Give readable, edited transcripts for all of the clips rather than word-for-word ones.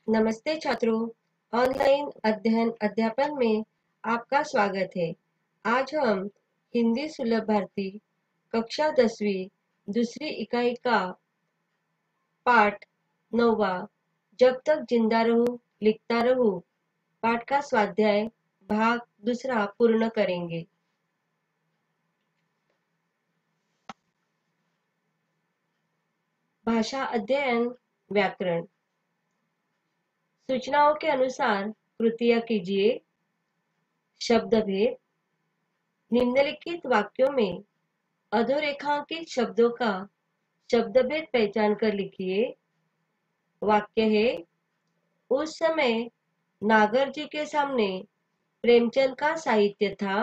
नमस्ते छात्रों, ऑनलाइन अध्ययन अध्यापन में आपका स्वागत है। आज हम हिंदी सुलभ भारती कक्षा 10वीं दूसरी इकाई का पाठ 9वां जब तक जिंदा रहूं लिखता रहूं पाठ का स्वाध्याय भाग दूसरा पूर्ण करेंगे। भाषा अध्ययन व्याकरण। सूचनाओं के अनुसार कृतियां कीजिए। शब्द भेद। निम्नलिखित वाक्यों में अधोरेखांकित शब्दों का शब्द भेद पहचान कर लिखिए। वाक्य है, उस समय नागर जी के सामने प्रेमचंद का साहित्य था।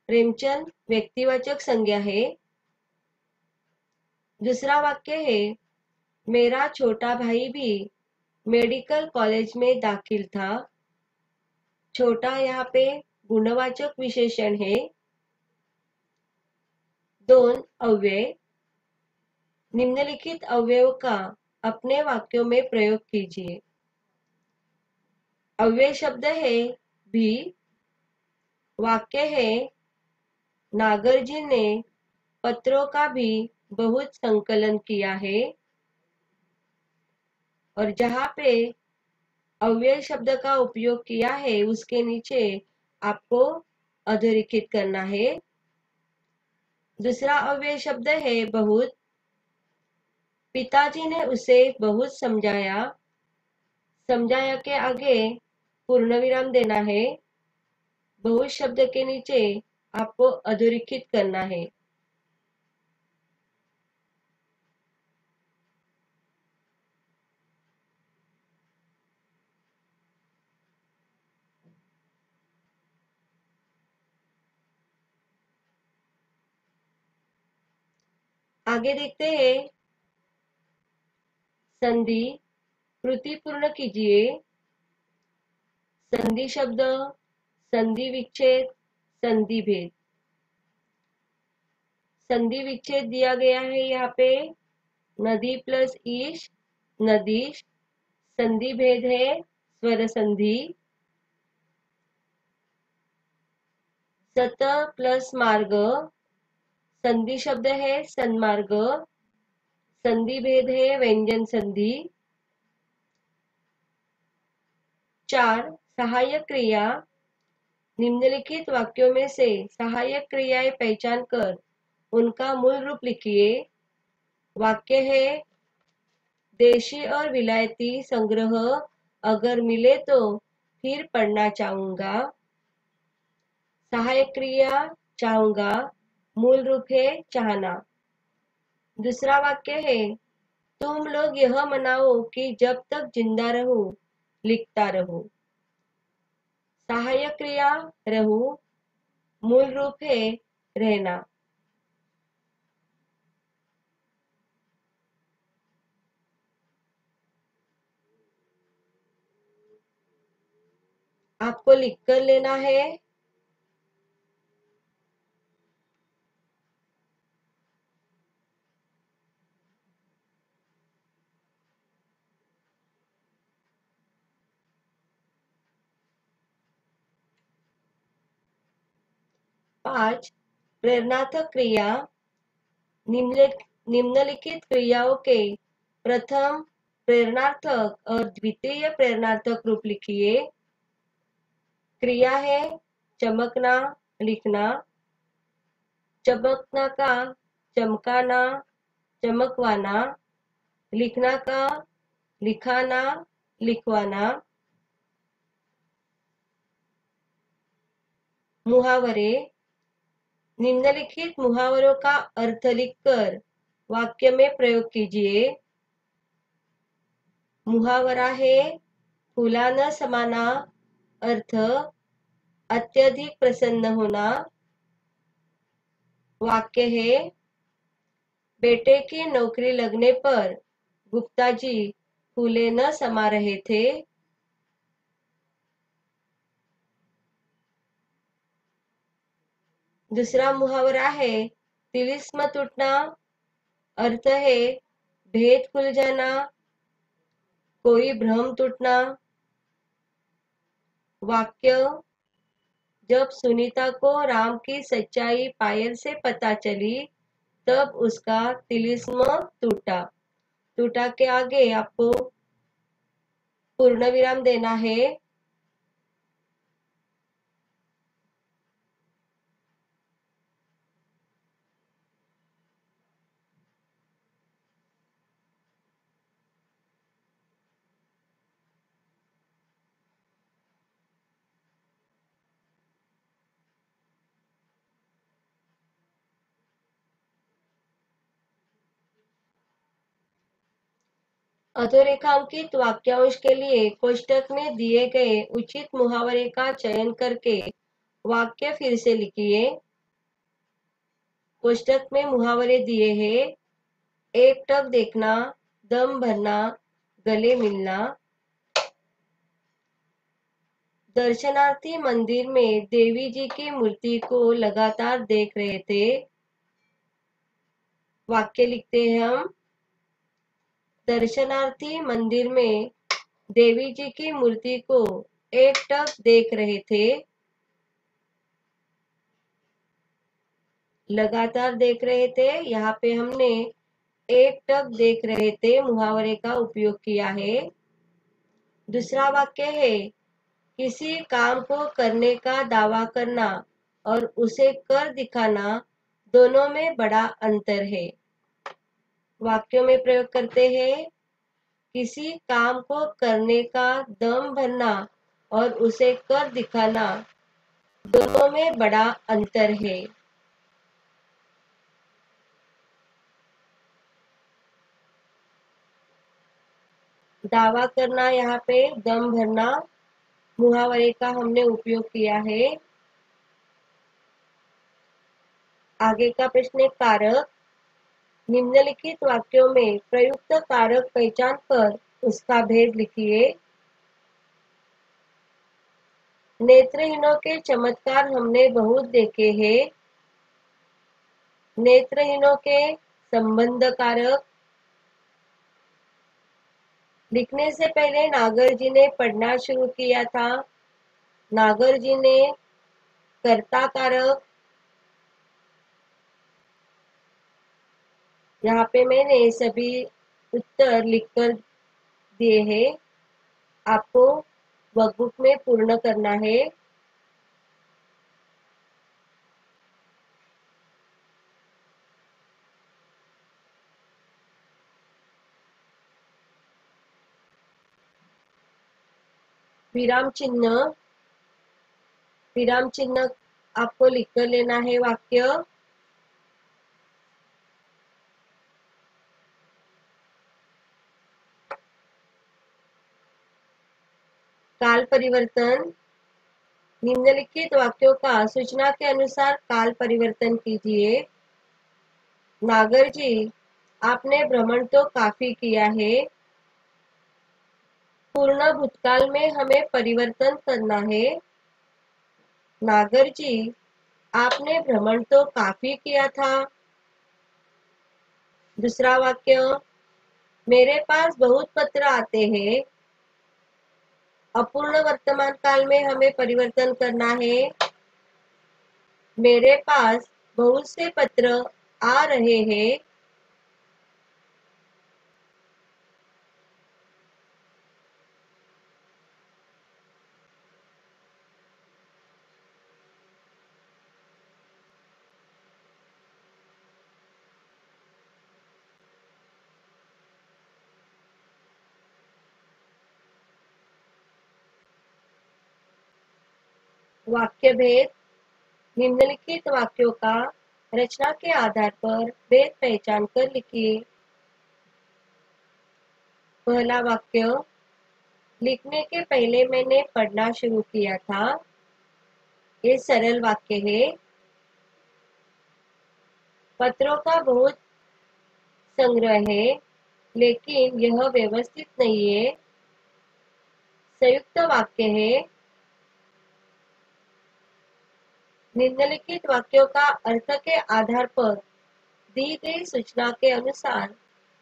प्रेमचंद व्यक्तिवाचक संज्ञा है। दूसरा वाक्य है, मेरा छोटा भाई भी मेडिकल कॉलेज में दाखिल था। छोटा यहाँ पे गुणवाचक विशेषण है। 2 अव्यय। निम्नलिखित अव्ययों का अपने वाक्यों में प्रयोग कीजिए। अव्यय शब्द है भी। वाक्य है, नागर जी ने पत्रों का भी बहुत संकलन किया है। और जहां पे अव्यय शब्द का उपयोग किया है उसके नीचे आपको अधोरेखित करना है। दूसरा अव्यय शब्द है बहुत। पिताजी ने उसे बहुत समझाया। समझाया के आगे पूर्ण विराम देना है। बहुत शब्द के नीचे आपको अधोरेखित करना है। आगे देखते हैं। संधि। कृति पूर्ण कीजिए। संधि शब्द, संधि विच्छेद, संधि भेद। संधि विच्छेद दिया गया है यहाँ पे नदी प्लस ईश नदीश। संधि भेद है स्वर संधि। सत प्लस मार्ग। संधि शब्द है सन्मार्ग। संधि भेद है व्यंजन संधि। 4 सहायक क्रिया। निम्नलिखित वाक्यों में से सहायक क्रियाएं पहचान कर उनका मूल रूप लिखिए। वाक्य है, देशी और विलायती संग्रह अगर मिले तो फिर पढ़ना चाहूंगा। सहायक क्रिया चाहूंगा, मूल रूप है चाहना। दूसरा वाक्य है, तुम लोग यह मनाओ कि जब तक जिंदा रहूं लिखता रहूं। सहायक क्रिया रहूं, मूल रूप है रहना। आपको लिखकर लेना है। पांच प्रेरणात्मक क्रिया। निम्नलिखित क्रियाओं के प्रथम प्रेरणार्थक और द्वितीय प्रेरणार्थक रूप लिखिए। क्रिया है चमकना, लिखना। चमकना का चमकाना, चमकवाना। लिखना का लिखाना, लिखवाना। मुहावरे। निम्नलिखित मुहावरों का अर्थ लिखकर वाक्य में प्रयोग कीजिए। मुहावरा है फूला न समाना, अर्थ अत्यधिक प्रसन्न होना। वाक्य है, बेटे की नौकरी लगने पर गुप्ता जी फूले न समा रहे थे। दूसरा मुहावरा है तिलिस्म टूटना। अर्थ है भेद खुल जाना, कोई भ्रम टूटना। वाक्य, जब सुनीता को राम की सच्चाई पायल से पता चली तब उसका तिलिस्म टूटा। टूटा के आगे आपको पूर्ण विराम देना है। अधोरेखांकित वाक्यांश के लिए कोष्टक में दिए गए उचित मुहावरे का चयन करके वाक्य फिर से लिखिए। कोष्टक में मुहावरे दिए हैं। एक टक देखना, दम भरना, गले मिलना। दर्शनार्थी मंदिर में देवी जी की मूर्ति को लगातार देख रहे थे। वाक्य लिखते हैं हम। दर्शनार्थी मंदिर में देवी जी की मूर्ति को एकटक देख रहे थे। लगातार देख रहे थे, यहाँ पे हमने एकटक देख रहे थे मुहावरे का उपयोग किया है। दूसरा वाक्य है, किसी काम को करने का दावा करना और उसे कर दिखाना दोनों में बड़ा अंतर है। वाक्यों में प्रयोग करते हैं। किसी काम को करने का दम भरना और उसे कर दिखाना दोनों में बड़ा अंतर है। दावा करना, यहाँ पे दम भरना मुहावरे का हमने उपयोग किया है। आगे का प्रश्न है कारक। निम्नलिखित वाक्यों में प्रयुक्त कारक पहचान कर उसका भेद लिखिए। नेत्रहीनों के चमत्कार हमने बहुत देखे हैं। नेत्रहीनों के संबंध कारक। लिखने से पहले नागर जी ने पढ़ना शुरू किया था। नागर जी ने कर्ता कारक। यहाँ पे मैंने सभी उत्तर लिखकर दिए हैं। आपको वर्कबुक में पूर्ण करना है। विराम चिन्ह। विराम चिन्ह आपको लिखकर लेना है वाक्य। काल परिवर्तन। निम्नलिखित वाक्यों का सूचना के अनुसार काल परिवर्तन कीजिए। नागर जी, आपने भ्रमण तो काफी किया है। पूर्ण भूतकाल में हमें परिवर्तन करना है। नागर जी, आपने भ्रमण तो काफी किया था। दूसरा वाक्य, मेरे पास बहुत पत्र आते हैं। अपूर्ण वर्तमान काल में हमें परिवर्तन करना है। मेरे पास बहुत से पत्र आ रहे हैं। वाक्य भेद। निम्नलिखित वाक्यों का रचना के आधार पर भेद पहचान कर लिखिए। पहला वाक्य, लिखने के पहले मैंने पढ़ना शुरू किया था। ये सरल वाक्य है। पत्रों का बहुत संग्रह है, लेकिन यह व्यवस्थित नहीं है। संयुक्त वाक्य है। निम्नलिखित वाक्यों का अर्थ के आधार पर दी गई सूचना के अनुसार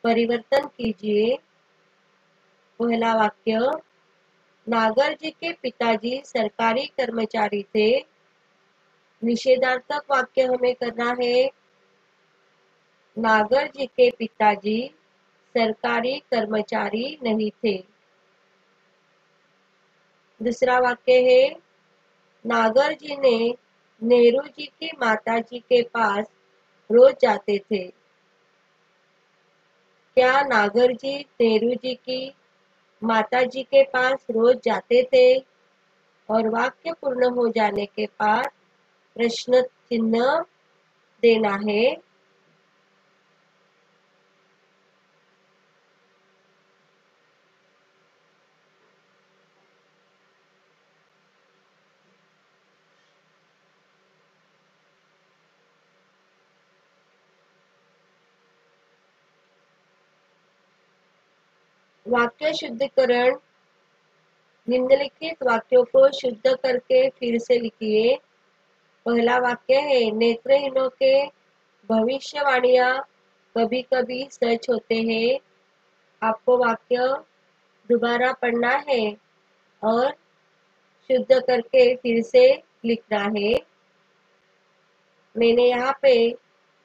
परिवर्तन कीजिए। पहला वाक्य, नागर जी के पिताजी सरकारी कर्मचारी थे। निषेधार्थक वाक्य हमें करना है। नागर जी के पिताजी सरकारी कर्मचारी नहीं थे। दूसरा वाक्य है, नागर जी ने नेहरू जी की माता जी के पास रोज जाते थे। क्या नागर जी नेहरू जी की माता जी के पास रोज जाते थे? और वाक्य पूर्ण हो जाने के बाद प्रश्न चिन्ह देना है। वाक्य शुद्धिकरण, निम्नलिखित वाक्यों को शुद्ध करके फिर से लिखिए। पहला वाक्य है, नेत्रहीनों के भविष्यवाणियां कभी कभी सच होते हैं। आपको वाक्य दोबारा पढ़ना है और शुद्ध करके फिर से लिखना है। मैंने यहाँ पे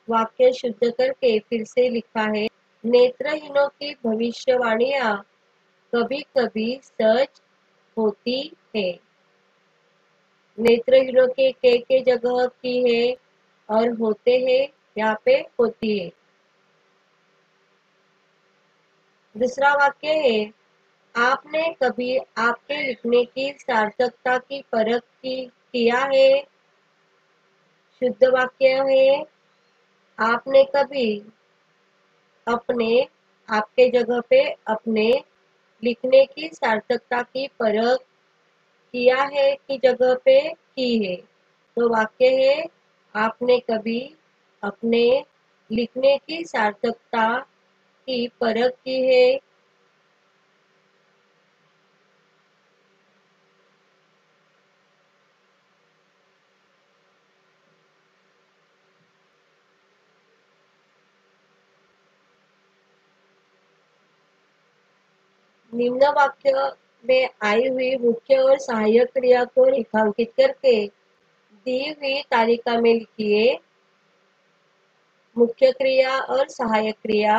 वाक्य शुद्ध करके फिर से लिखा है। नेत्रहीनों की भविष्यवाणियां कभी कभी सच होती है। नेत्रहीनों के जगह की है और होते हैं यहाँ पे होती है। दूसरा वाक्य है, आपने कभी आपके लिखने की सार्थकता की परख किया है। शुद्ध वाक्य है, आपने कभी अपने आपके जगह पे अपने लिखने की सार्थकता की परख किया है की जगह पे की है। तो वाक्य है, आपने कभी अपने लिखने की सार्थकता की परख की है। निम्न वाक्य में आई हुई मुख्य और सहायक क्रिया को रेखांकित करके दी हुई तालिका में लिखिए। मुख्य क्रिया और सहायक क्रिया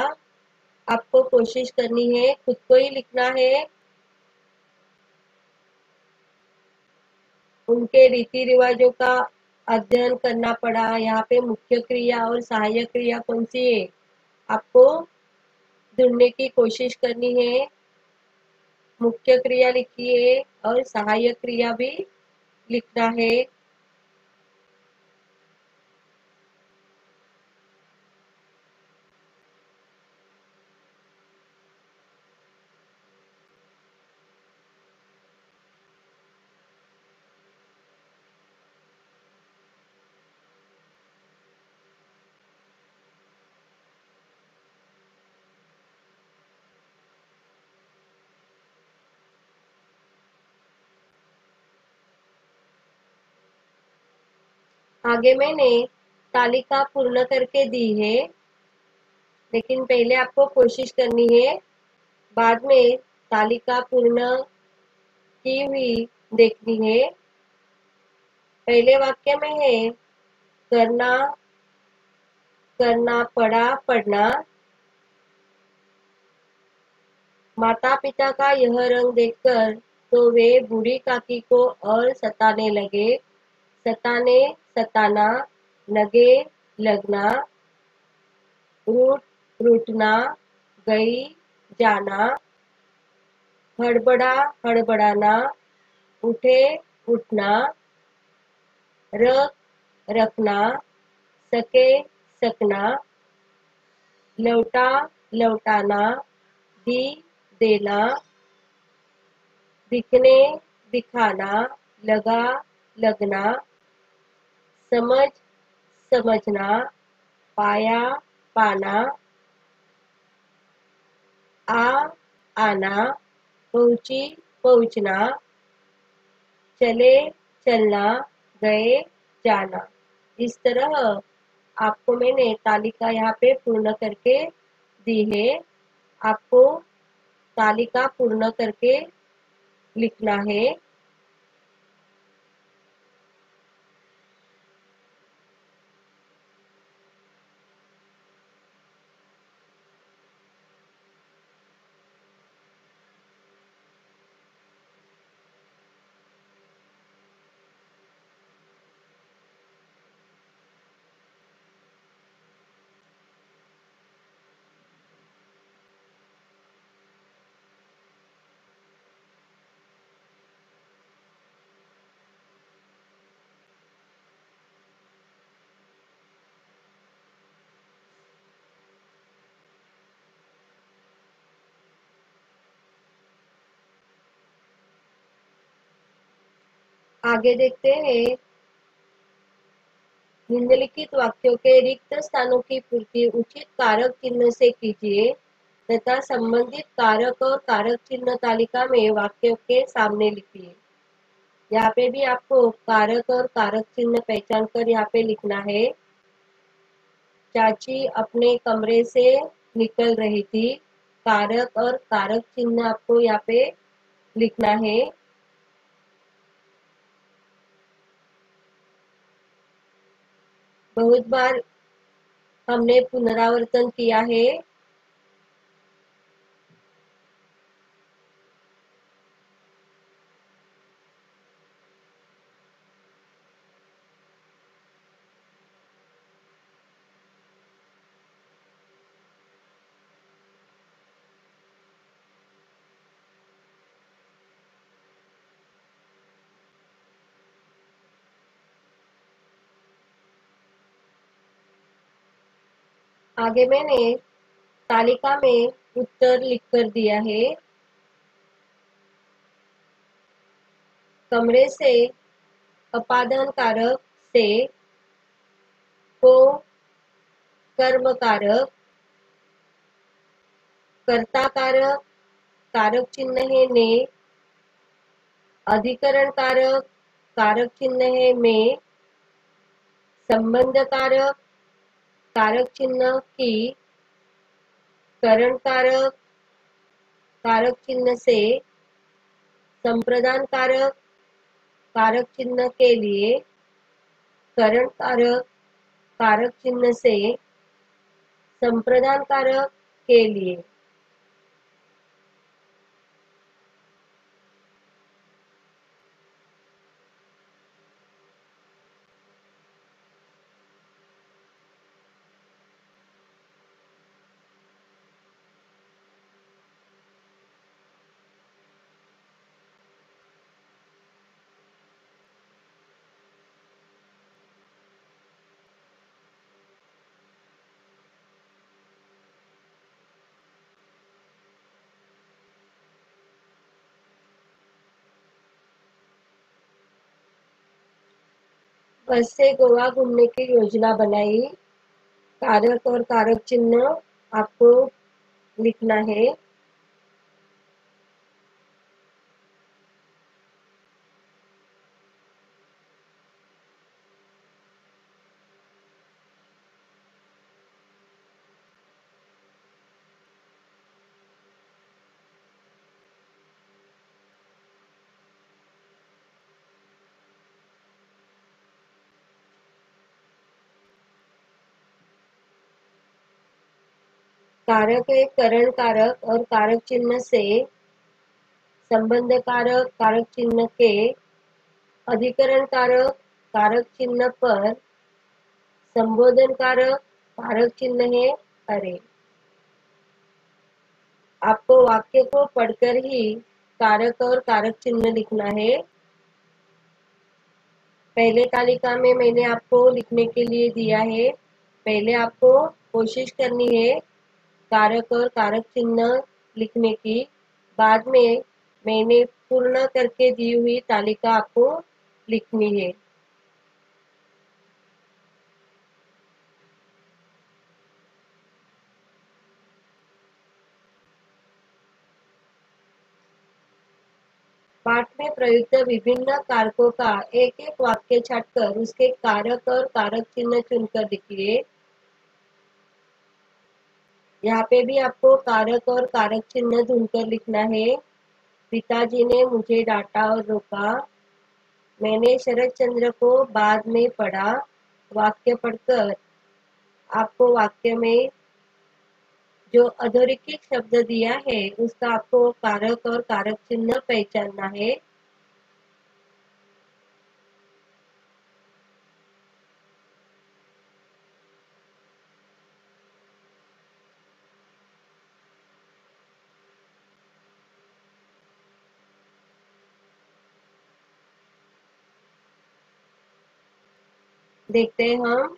आपको कोशिश करनी है, खुद को ही लिखना है। उनके रीति रिवाजों का अध्ययन करना पड़ा। यहाँ पे मुख्य क्रिया और सहायक क्रिया कौन सी है आपको ढूंढने की कोशिश करनी है। मुख्य क्रिया लिखिए और सहायक क्रिया भी लिखना है। आगे मैंने तालिका पूर्ण करके दी है, लेकिन पहले आपको कोशिश करनी है, बाद में तालिका पूर्ण की हुई देखनी है। पहले वाक्य में है, करना करना पड़ा पढ़ना। माता पिता का यह रंग देखकर तो वे बूढ़ी काकी को और सताने लगे। सताने सताना, लगे लगना, रूठ रूठना, गई जाना, हड़बड़ा हड़बड़ाना, उठे उठना, रख रखना, सके सकना, लौटा लौटाना, दी देना, दिखने दिखाना, लगा लगना, समझ समझना, पाया पाना, आ आना, पहुंची पहुंचना, चले चलना, गए जाना। इस तरह आपको मैंने तालिका यहाँ पे पूर्ण करके दी है। आपको तालिका पूर्ण करके लिखना है। आगे देखते हैं। निम्नलिखित वाक्यों के रिक्त स्थानों की पूर्ति उचित कारक चिन्ह से कीजिए तथा संबंधित कारक और कारक चिन्ह तालिका में वाक्यों के सामने लिखिए। यहाँ पे भी आपको कारक और कारक चिन्ह पहचान कर यहाँ पे लिखना है। चाची अपने कमरे से निकल रही थी। कारक और कारक चिन्ह आपको यहाँ पे लिखना है। बहुत बार हमने पुनरावर्तन किया है। आगे मैंने तालिका में उत्तर लिख कर दिया है। कमरे से अपादान कारक से को कर्म कारक, कर्ता कारक, कारक चिन्ह है ने, अधिकरण कारक, कारक चिन्ह है में, संबंध कारक, कारक चिन्ह की, करण कारक, कारक चिन्ह से, संप्रदान कारक, कारक चिन्ह के लिए, करण कारक, कारक चिन्ह से, संप्रदान कारक के लिए। बस से गोवा घूमने की योजना बनाई। कारक और कारक चिन्ह आपको लिखना है। कारक है करण कारक और कारक चिन्ह से, संबंध कारक, कारक चिन्ह के, अधिकरण कारक, कारक चिन्ह पर, संबोधन कारक, कारक चिन्ह है अरे। आपको वाक्य को पढ़कर ही कारक और कारक चिन्ह लिखना है। पहले तालिका में मैंने आपको लिखने के लिए दिया है। पहले आपको कोशिश करनी है कारक और कारक चिन्ह लिखने की। बाद में मैंने पूर्ण करके दी हुई तालिका आपको लिखनी है। पाठ में प्रयुक्त विभिन्न कारकों का एक एक वाक्य छाटकर उसके कारक और कारक चिन्ह चुनकर लिखिए। यहाँ पे भी आपको कारक और कारक चिन्ह ढूंढकर लिखना है। पिताजी ने मुझे डांटा और रोका। मैंने शरद चंद्र को बाद में पढ़ा। वाक्य पढ़कर आपको वाक्य में जो अधोरेखित शब्द दिया है उसका आपको कारक और कारक चिन्ह पहचानना है। देखते हैं हम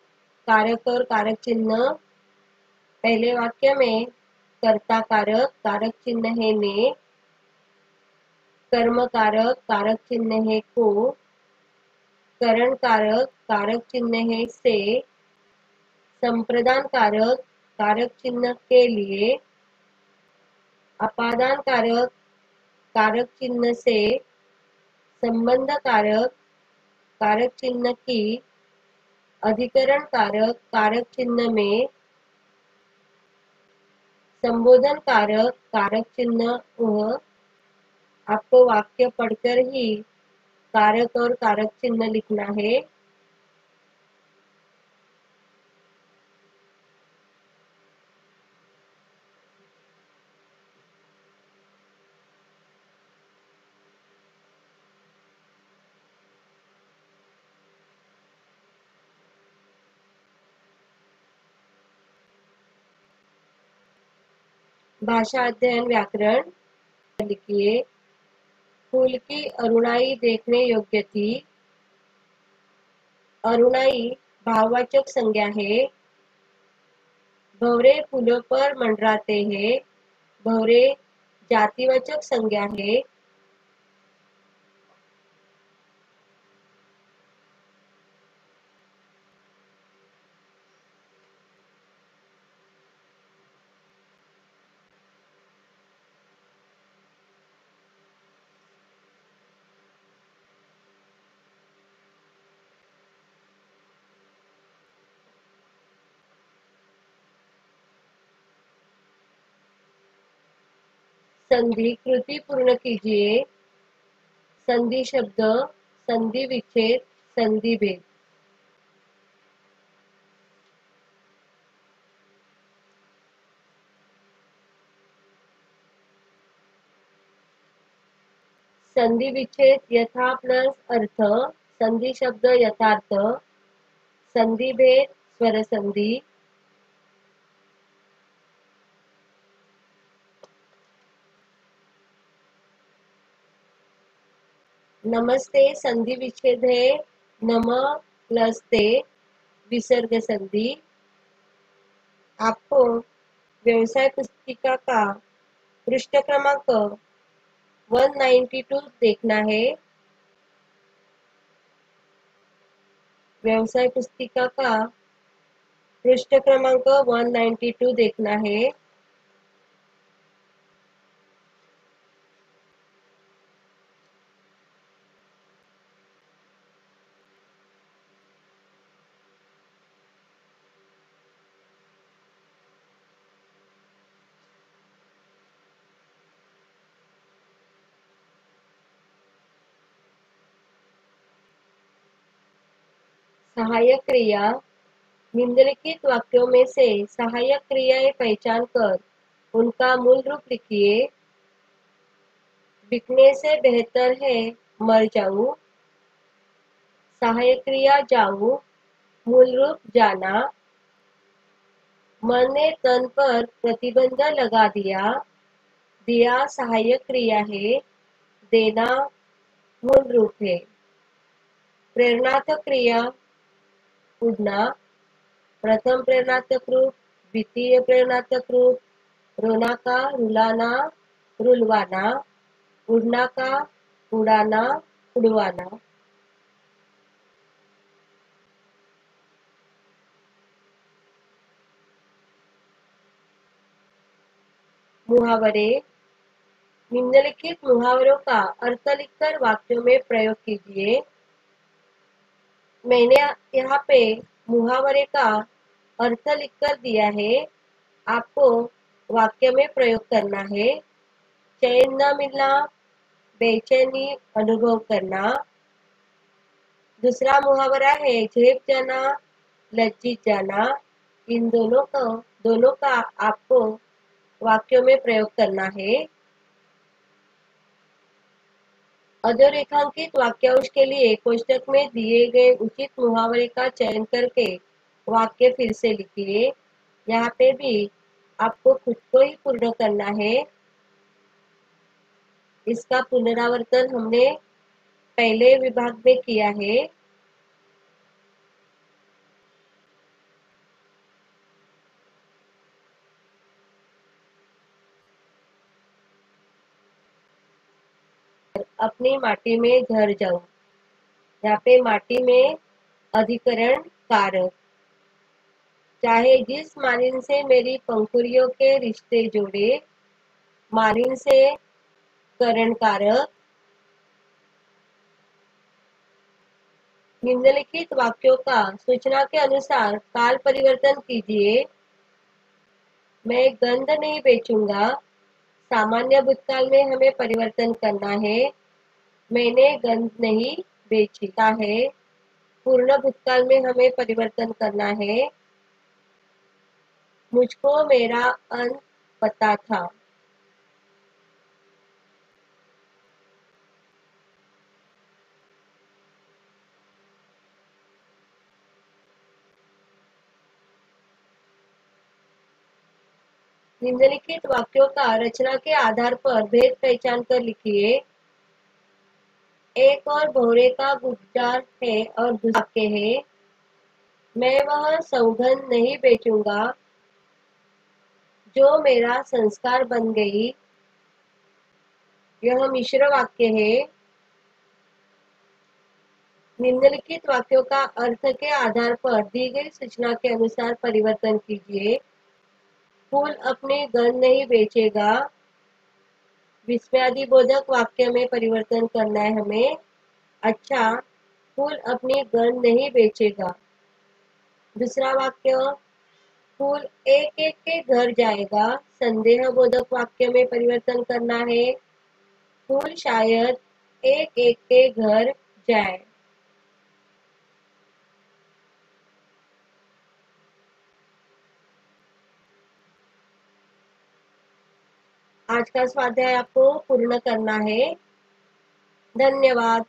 कारक और कारक चिन्ह। पहले वाक्य में कर्ता कारक कारक चिन्ह है ने, कर्म कारक कारक चिन्ह है को, करण कारक कारक चिन्ह है से, संप्रदान कारक कारक चिन्ह के लिए, अपादान कारक कारक चिन्ह से, संबंध कारक कारक चिन्ह की, अधिकरण कारक कारक चिन्ह में, संबोधन कारक कारक चिन्ह वह। आपको वाक्य पढ़कर ही कारक और कारक चिन्ह लिखना है। भाषा अध्ययन व्याकरण लिखिए। फूल की अरुणाई देखने योग्य थी। अरुणाई भाववाचक संज्ञा है। भंवरे फूलों पर मंडराते हैं। भंवरे जातिवाचक संज्ञा है। संधि कृति पूर्ण कीजिए। संधि शब्द, संधि विच्छेद, संधि भेद। संधि विच्छेद यथा प्लस अर्थ, संधि शब्द यथार्थ, संधि भेद स्वर संधि। नमस्ते संधि विच्छेद है नम प्लस ते विसर्ग संधि। आपको व्यवसाय पुस्तिका का पृष्ठ क्रमांक 192 देखना है। व्यवसाय पुस्तिका का पृष्ठ क्रमांक 192 देखना है। सहायक क्रिया। निम्नलिखित वाक्यों में से सहायक क्रियाएं पहचान कर उनका मूल रूप लिखिए। बिकने से बेहतर है मर जाऊं। सहायक क्रिया जाऊं, मूल रूप जाना। मन ने तन पर प्रतिबंध लगा दिया। दिया सहायक क्रिया है। देना मूल रूप है। प्रेरणार्थक क्रिया उड़ना। प्रथम प्रेरणार्थक रूप, द्वितीय प्रेरणार्थक रूप, रोना का रुलाना, रुलवाना, उड़ना का उड़ाना, उड़वाना। मुहावरे। निम्नलिखित मुहावरों का अर्थ लिखकर वाक्यों में प्रयोग कीजिए। मैंने यहाँ पे मुहावरे का अर्थ लिखकर दिया है। आपको वाक्य में प्रयोग करना है। चैन न मिलना, बेचैनी अनुभव करना। दूसरा मुहावरा है झेप जाना, लज्जित जाना। इन दोनों का आपको वाक्यों में प्रयोग करना है। अधोरेखांकित वाक्यांश के लिए कोष्टक में दिए गए उचित मुहावरे का चयन करके वाक्य फिर से लिखिए। यहाँ पे भी आपको खुद को ही पूर्ण करना है। इसका पुनरावर्तन हमने पहले विभाग में किया है। अपनी माटी में झर जाऊं। यहाँ पे माटी में अधिकरण कारक। चाहे जिस मालिन से मेरी पंखुड़ियों के रिश्ते जोड़े, मालिन से करण कारक। निम्नलिखित वाक्यों का सूचना के अनुसार काल परिवर्तन कीजिए। मैं गंध नहीं बेचूंगा। सामान्य भूतकाल में हमें परिवर्तन करना है। मैंने गंध नहीं बेचता है। पूर्ण भूतकाल में हमें परिवर्तन करना है। मुझको मेरा अंत पता था। निम्नलिखित वाक्यों का रचना के आधार पर भेद पहचान कर लिखिए। एक और भौरे का गुलजार है और दूसरा वाक्य है मैं वह सौगंध नहीं बेचूंगा जो मेरा संस्कार बन गई। यह मिश्र वाक्य है। निम्नलिखित वाक्यों का अर्थ के आधार पर दी गई सूचना के अनुसार परिवर्तन कीजिए। फूल अपनी गंध नहीं बेचेगा। विस्मयादिबोधक वाक्य में परिवर्तन करना है हमें। अच्छा, फूल अपनी गंध नहीं बेचेगा। दूसरा वाक्य फूल एक एक के घर जाएगा। संदेह बोधक वाक्य में परिवर्तन करना है। फूल शायद एक एक के घर जाए। आज का स्वाध्याय आपको पूर्ण करना है। धन्यवाद।